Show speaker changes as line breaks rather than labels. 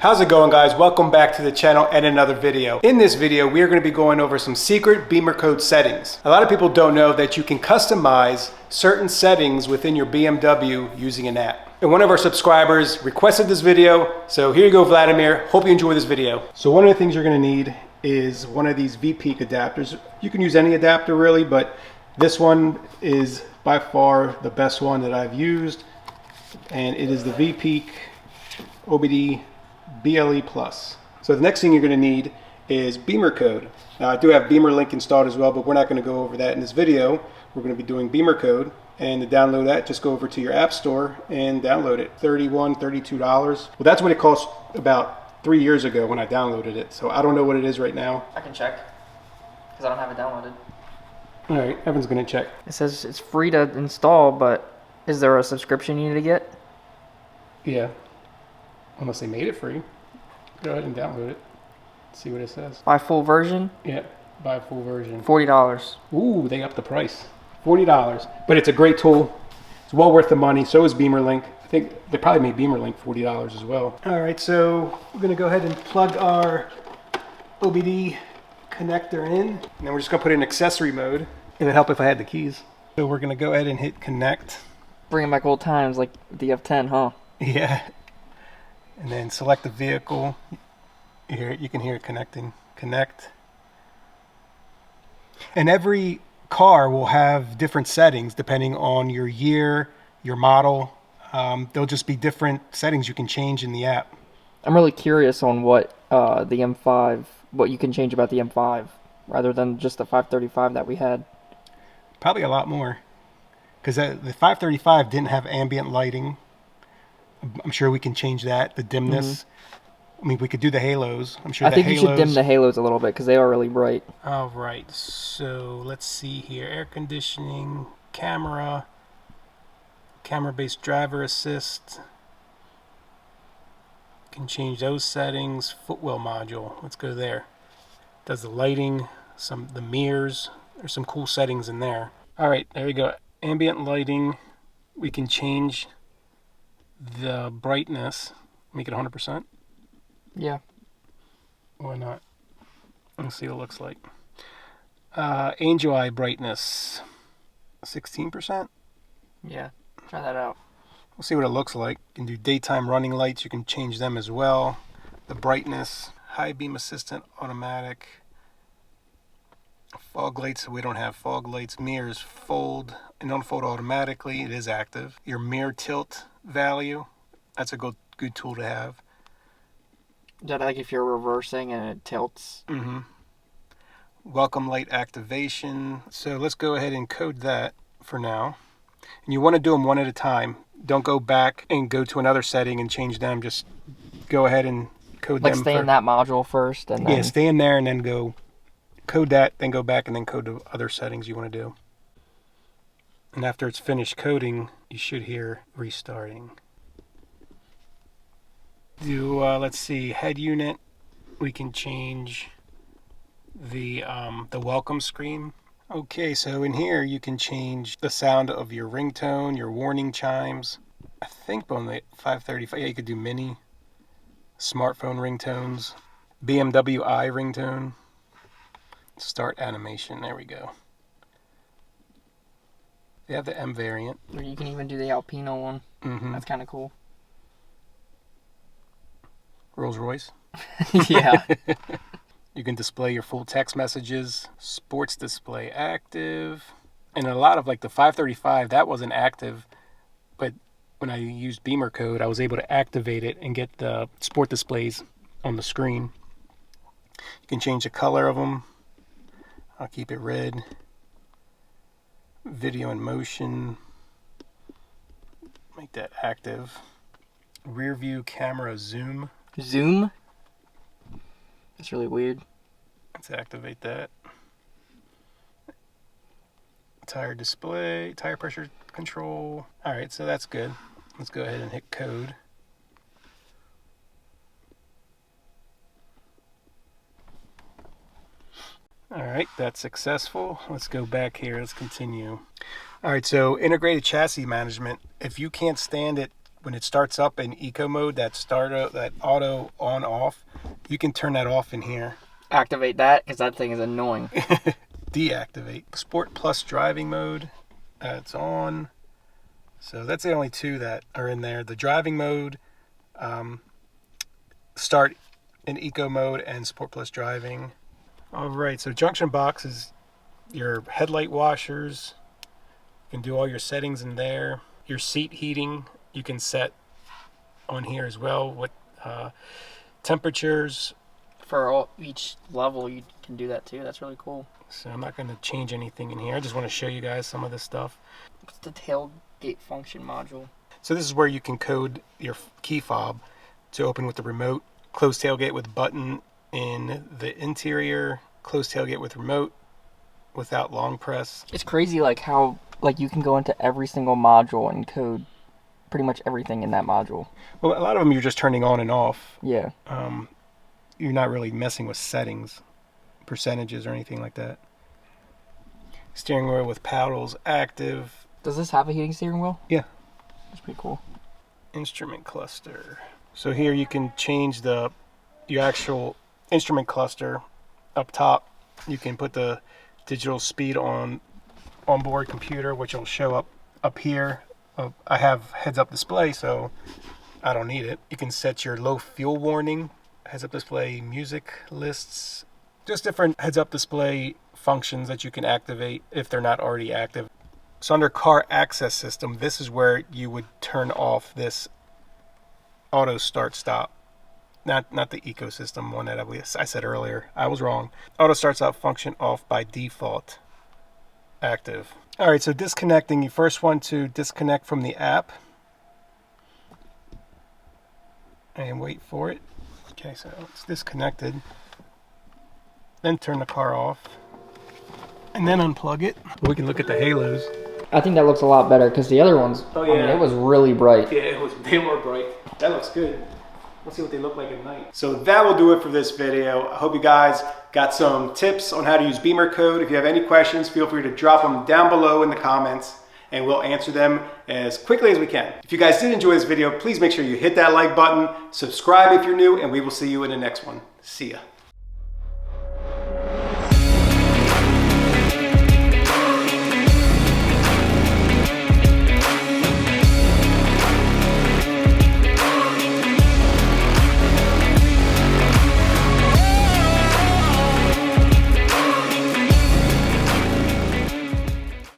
How's it going, guys? Welcome back to the channel and another video. In this video, we are going to be going over some secret BimmerCode settings. A lot of people don't know that you can customize certain settings within your BMW using an app. And one of our subscribers requested this video, so here you go, Vladimir. Hope you enjoy this video. So one of the things you're going to need is one of these VPeak adapters. You can use any adapter really, but this one is by far the best one that I've used, and it is the VPeak OBD BLE Plus. So the next thing you're going to need is BimmerCode. Now I do have BimmerLink installed as well, but we're not going to go over that in this video. We're going to be doing BimmerCode, and to download that, just go over to your app store and download it. $31, $32. Well, that's what it cost about 3 years ago when I downloaded it. So I don't know what it is right now.
I can check, because I don't have it downloaded.
All right, Evan's going to check.
It says it's free to install, but is there a subscription you need to get?
Yeah. Unless they made it free. Go ahead and download it. See what it says.
Buy full version?
Yeah, buy full version.
$40.
Ooh, they upped the price. $40. But it's a great tool. It's well worth the money. So is BimmerLink. I think they probably made BimmerLink $40 as well. All right, so we're going to go ahead and plug our OBD connector in. And then we're just going to put it in accessory mode. It would help if I had the keys. So we're going to go ahead and hit connect.
Bringing back old times like the F10, huh?
Yeah. And then select the vehicle. You can hear it connecting. Connect. And every car will have different settings depending on your year, your model. There'll just be different settings you can change in the app.
I'm really curious on what the M5, what you can change about the M5 rather than just the 535 that we had.
Probably a lot more. Because the 535 didn't have ambient lighting. I'm sure we can change that, the dimness. I mean, we could do the halos. I'm sure
I think you should dim the halos a little bit because they are really bright.
All right, so let's see here. Air conditioning, camera, camera-based driver assist. Can change those settings. Footwell module, let's go there. Does the lighting, the mirrors. There's some cool settings in there. All right, there you go. Ambient lighting, we can change the brightness, make it 100%.
Yeah.
Why not? Let's see what it looks like. Angel eye brightness, 16%.
Yeah, try that out.
We'll see what it looks like. You can do daytime running lights. You can change them as well. The brightness, high beam assistant, automatic. Fog lights, we don't have fog lights. Mirrors fold and don't fold automatically. It is active. Your mirror tilt value, that's a good tool to have.
Is that like if you're reversing and it tilts?
Mm-hmm. Welcome light activation. So let's go ahead and code that for now. And you want to do them one at a time. Don't go back and go to another setting and change them. Just go ahead and code them.
Like stay in that module first and then...
Yeah, stay in there and then go code that, then go back and then code the other settings you want to do. And after it's finished coding, you should hear restarting. Let's see, head unit. We can change the welcome screen. Okay, so in here you can change the sound of your ringtone, your warning chimes. I think on the 535, yeah, you could do mini, smartphone ringtones, BMW I ringtone. Start animation, there we go. They have the M variant.
Or you can even do the Alpino one.
Mm-hmm.
That's kind of cool.
Rolls Royce.
Yeah.
You can display your full text messages. Sports display active. And a lot of like the 535, that wasn't active. But when I used BimmerCode, I was able to activate it and get the sport displays on the screen. You can change the color of them. I'll keep it red. Video in motion. Make that active. Rear view camera zoom.
Zoom? That's really weird.
Let's activate that. Tire display, tire pressure control. All right, so that's good. Let's go ahead and hit code. All right, that's successful. Let's go back here. Let's continue. All right, so integrated chassis management. If you can't stand it when it starts up in eco mode, that auto on off, you can turn that off in here.
Activate that, because that thing is annoying.
Deactivate. Sport Plus driving mode, it's on. So that's the only two that are in there. The driving mode, start in eco mode, and Sport Plus driving. All right, so junction box is your headlight washers. You can do all your settings in there. Your seat heating you can set on here as well. What temperatures.
For each level, you can do that too. That's really cool.
So I'm not going to change anything in here. I just want to show you guys some of this stuff.
What's the tailgate function module?
So this is where you can code your key fob to open with the remote. Close tailgate with button in the interior. Close tailgate with remote without long press.
It's crazy like how you can go into every single module and code pretty much everything in that module.
Well, a lot of them you're just turning on and off.
Yeah.
You're not really messing with settings, percentages, or anything like that. Steering wheel with paddles active.
Does this have a heating steering wheel?
Yeah.
That's pretty cool.
Instrument cluster. So here you can change your actual instrument cluster up top. You can put the digital speed on onboard computer, which will show up here. I have heads-up display, so I don't need it. You can set your low fuel warning, heads-up display, music lists, just different heads-up display functions that you can activate if they're not already active. So under car access system, this is where you would turn off this auto start stop. Not the ecosystem one that I said earlier. I was wrong. Auto start stop function off by default. Active. All right, so disconnecting. You first want to disconnect from the app and wait for it. Okay, so it's disconnected. Then turn the car off and then unplug it. We can look at the halos.
I think that looks a lot better because the other ones,
Oh, yeah.
I mean, it was really bright.
Yeah, it was way more bright. That looks good. Let's see what they look like at night. So that will do it for this video. I hope you guys got some tips on how to use BimmerCode. If you have any questions, feel free to drop them down below in the comments and we'll answer them as quickly as we can. If you guys did enjoy this video, please make sure you hit that like button, subscribe if you're new, and we will see you in the next one. See ya.